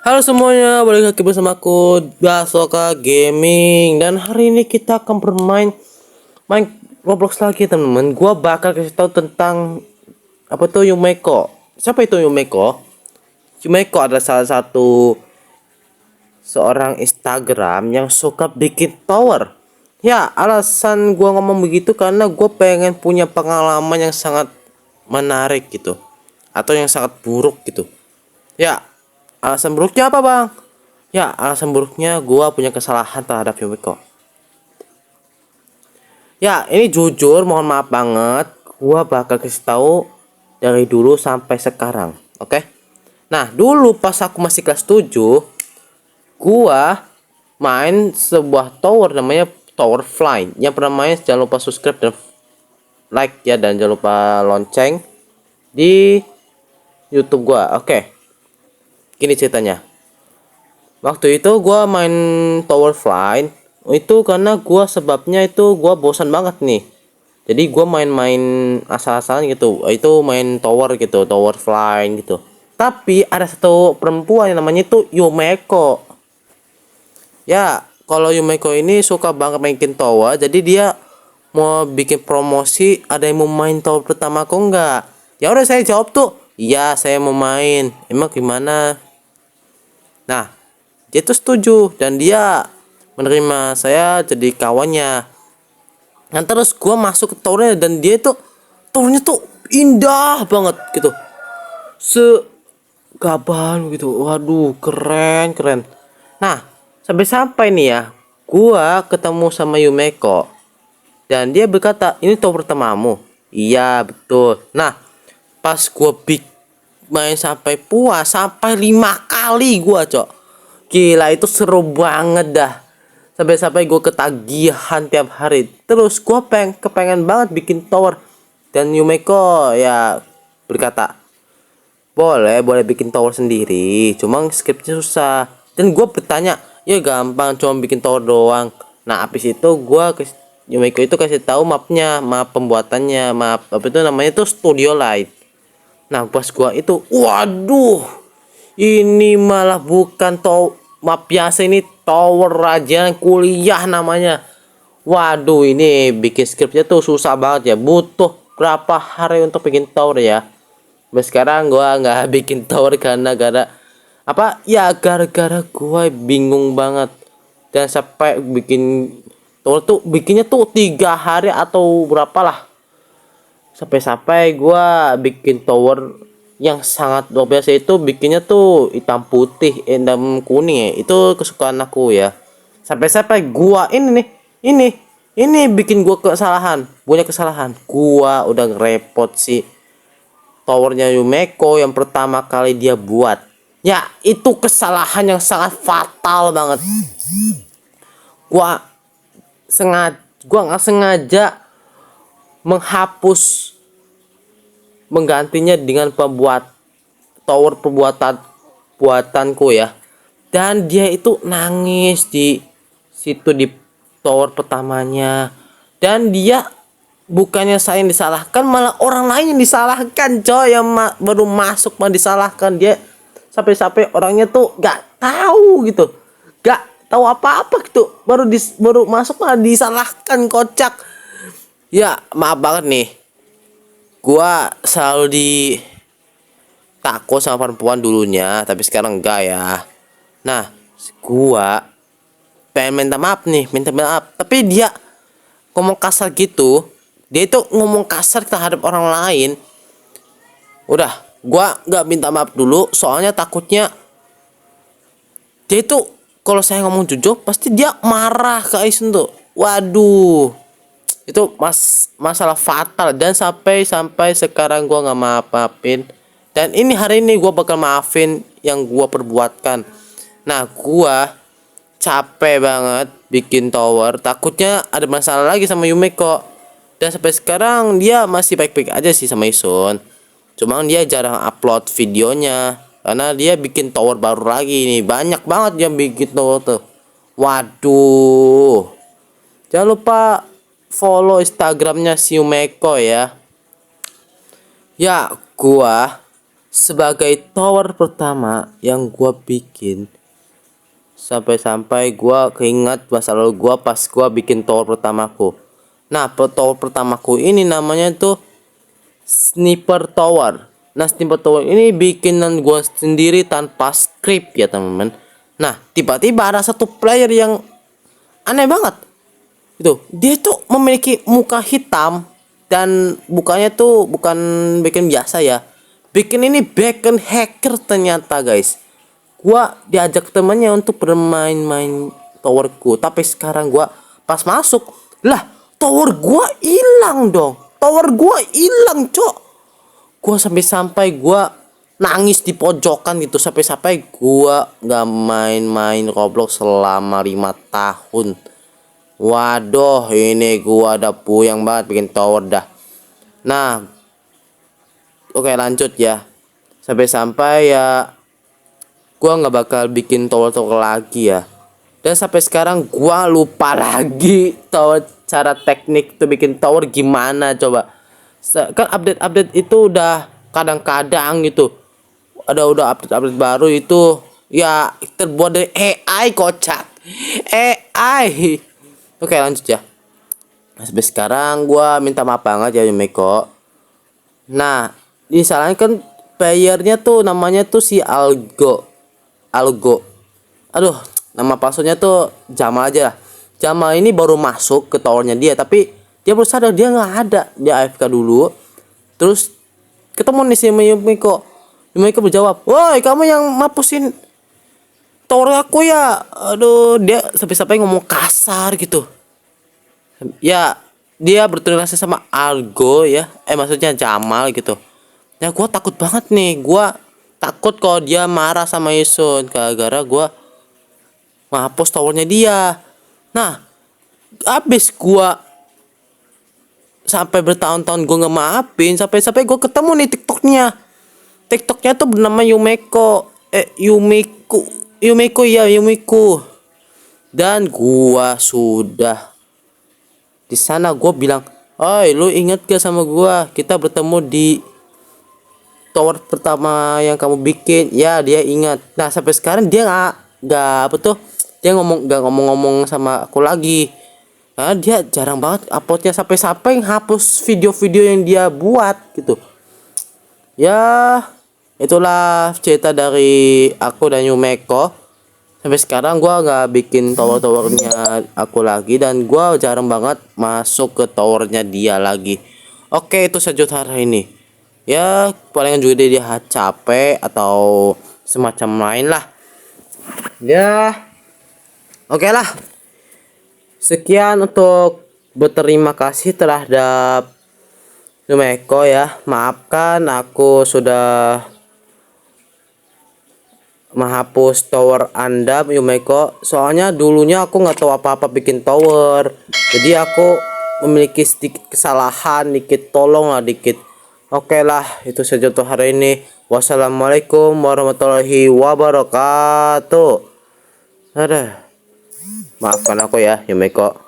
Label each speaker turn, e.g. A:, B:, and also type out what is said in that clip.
A: Halo semuanya, balik lagi bersama aku Basoka Gaming. Dan hari ini kita akan main Roblox lagi teman-teman. Gua bakal kasih tahu tentang apa tuh Yumeko. Siapa itu Yumeko? Yumeko adalah salah satu seorang Instagram yang suka bikin tower. Ya, alasan gua ngomong begitu karena gue pengen punya pengalaman yang sangat menarik gitu, atau yang sangat buruk gitu. Ya, alasan buruknya apa bang? Ya, alasan buruknya gua punya kesalahan terhadap Yumiko. Ya, ini jujur, mohon maaf banget. Gua bakal kasih tahu dari dulu sampai sekarang, oke? Nah, dulu pas aku masih kelas 7, gua main sebuah tower namanya Tower Fly. Yang pernah main jangan lupa subscribe dan like ya, dan jangan lupa lonceng di YouTube gua. Oke. Gini ceritanya. Waktu itu gua main Tower Fly itu karena gua sebabnya itu gua bosan banget nih. Jadi gua main-main asal-asalan gitu. Itu main tower gitu, Tower Fly gitu. Tapi ada satu perempuan yang namanya itu Yumeko. Ya, kalau Yumeko ini suka banget mainin tower, jadi dia mau bikin promosi, ada yang mau main tower pertama aku enggak? Ya udah saya jawab tuh, iya saya mau main. Emang gimana? Nah, dia tuh setuju dan dia menerima saya jadi kawannya. Nah terus gue masuk ke towernya dan dia tuh towernya tuh indah banget gitu, segaban gitu. Waduh, keren keren. Nah, sampai-sampai nih ya, gua ketemu sama Yumeko dan dia berkata, ini tower pertamamu? Iya betul. Nah, pas gua main sampai puas, sampai 5 kali gua cok. Gila, itu seru banget dah. Sampai-sampai gue ketagihan tiap hari. Terus gue kepengen banget bikin tower. Dan Yumeko ya berkata, boleh bikin tower sendiri, cuma scriptnya susah. Dan gue bertanya, ya gampang, cuma bikin tower doang. Nah habis itu gue ke Yumeko itu kasih tahu mapnya, map pembuatannya, map apa itu namanya tuh Studio Light. Nah pas gue itu, waduh, ini malah bukan map biasa, ini tower raja kuliah namanya. Waduh, ini bikin skripnya tuh susah banget ya. Butuh berapa hari untuk bikin tower ya. Sampai sekarang gua nggak bikin tower karena gara apa ya, gara-gara gua bingung banget. Dan sampai bikin tower tuh bikinnya tuh 3 hari atau berapa lah. Sampai-sampai gua bikin tower yang sangat luar biasa, itu bikinnya tuh hitam putih, hitam kuning ya. Itu kesukaan aku ya. Sampai-sampai gua ini ini bikin gua punya kesalahan. Gua udah ngerepot si towernya Yumeko yang pertama kali dia buat. Ya, itu kesalahan yang sangat fatal banget. Gua gua nggak sengaja menghapus, menggantinya dengan tower buatanku ya. Dan dia itu nangis di situ, di tower pertamanya. Dan dia bukannya saya yang disalahkan, malah orang lain yang disalahkan coy. Yang baru masuk malah disalahkan dia. Sampai-sampai orangnya tuh gak tahu gitu, gak tahu apa-apa gitu, baru masuk malah disalahkan, kocak. Ya maaf banget nih, gua selalu takut sama perempuan dulunya, tapi sekarang enggak ya. Nah, gua pengen minta maaf nih, minta maaf, tapi dia ngomong kasar gitu. Dia itu ngomong kasar terhadap orang lain. Udah, gua nggak minta maaf dulu, soalnya takutnya dia itu kalau saya ngomong jujur pasti dia marah ke Aisun tuh. Waduh, itu masalah fatal. Dan sampai sekarang gua nggak maafin. Dan ini hari ini gua bakal maafin yang gua perbuatkan. Nah, gua capek banget bikin tower, takutnya ada masalah lagi sama Yumeko. Dan sampai sekarang dia masih baik-baik aja sih sama Isun. Cuma dia jarang upload videonya karena dia bikin tower baru lagi nih. Banyak banget yang bikin tower tuh. Waduh. Jangan lupa follow Instagramnya si Yumeko ya. Ya, gua sebagai tower pertama yang gua bikin, sampai-sampai gua keingat masa lalu gua pas gua bikin tower pertamaku. Nah, tower pertamaku ini namanya tuh Sniper Tower. Nah, Sniper Tower ini bikinan gua sendiri tanpa script ya, teman-teman. Nah, tiba-tiba ada satu player yang aneh banget. Itu, dia tuh memiliki muka hitam dan mukanya tuh bukan bikin biasa ya. Bikin ini backend hacker ternyata, guys. Gua diajak temannya untuk bermain-main towerku, tapi sekarang gua pas masuk, lah, tower gua hilang dong. Tower gua hilang, cok. Gua sampai-sampai gua nangis di pojokan gitu, sampai-sampai gua nggak main-main Roblox selama 5 tahun. Waduh, ini gua ada puyeng banget bikin tower dah. Nah, oke, lanjut ya. Sampai-sampai ya gua nggak bakal bikin tower-tower lagi ya. Dan sampai sekarang gua lupa lagi tower, cara teknik tuh bikin tower gimana coba. Kan update-update itu udah kadang-kadang gitu. Udah update-update baru itu ya terbuat dari AI, kocak. AI. Oke, lanjut ya. Nah, sampai sekarang gua minta maaf banget ya Yumeko. Nah, misalnya kan playernya tuh namanya tuh si Algo. Aduh, nama passwordnya tuh Jamal aja lah. Jamal ini baru masuk ke towernya dia, tapi dia baru sadar dia nggak ada. Dia AFK dulu. Terus ketemu nih si Yumeko. Yumeko berjawab, "Woi, kamu yang mapusin tower aku ya?" Aduh, dia sampai-sampai ngomong kasar gitu. Ya, dia berterima kasih sama Algo ya. Maksudnya Jamal gitu. Ya, gua takut banget nih. Gua takut kalau dia marah sama Yusun gara-gara gua ngapus towernya dia. Nah, habis gua sampai bertahun-tahun gua nggak maafin, sampai-sampai gua ketemu nih TikToknya tuh bernama Yumiko. Dan gua sudah di sana gua bilang, "Oi, lu inget gak sama gua? Kita bertemu di tower pertama yang kamu bikin." Ya, dia ingat. Nah, sampai sekarang dia nggak apa tuh, dia nggak ngomong-ngomong sama aku lagi. Nah, dia jarang banget uploadnya, sampai-sampai hapus video-video yang dia buat gitu. Ya, itulah cerita dari aku dan Yumeko. Sampai sekarang gua nggak bikin tower-towernya aku lagi, dan gua jarang banget masuk ke towernya dia lagi. Oke, itu saja hari ini. Ya, palingan juga dia capek atau semacam lain lah. Ya, oke lah. Sekian untuk berterima kasih terhadap Yumeko ya. Maafkan aku sudah menghapus tower Anda Yumeko. Soalnya dulunya aku nggak tahu apa-apa bikin tower. Jadi aku memiliki sedikit kesalahan, dikit, tolong lah dikit. Oke lah, itu saja untuk hari ini. Wassalamualaikum warahmatullahi wabarakatuh. Ada. Maafkan aku ya Yumeko.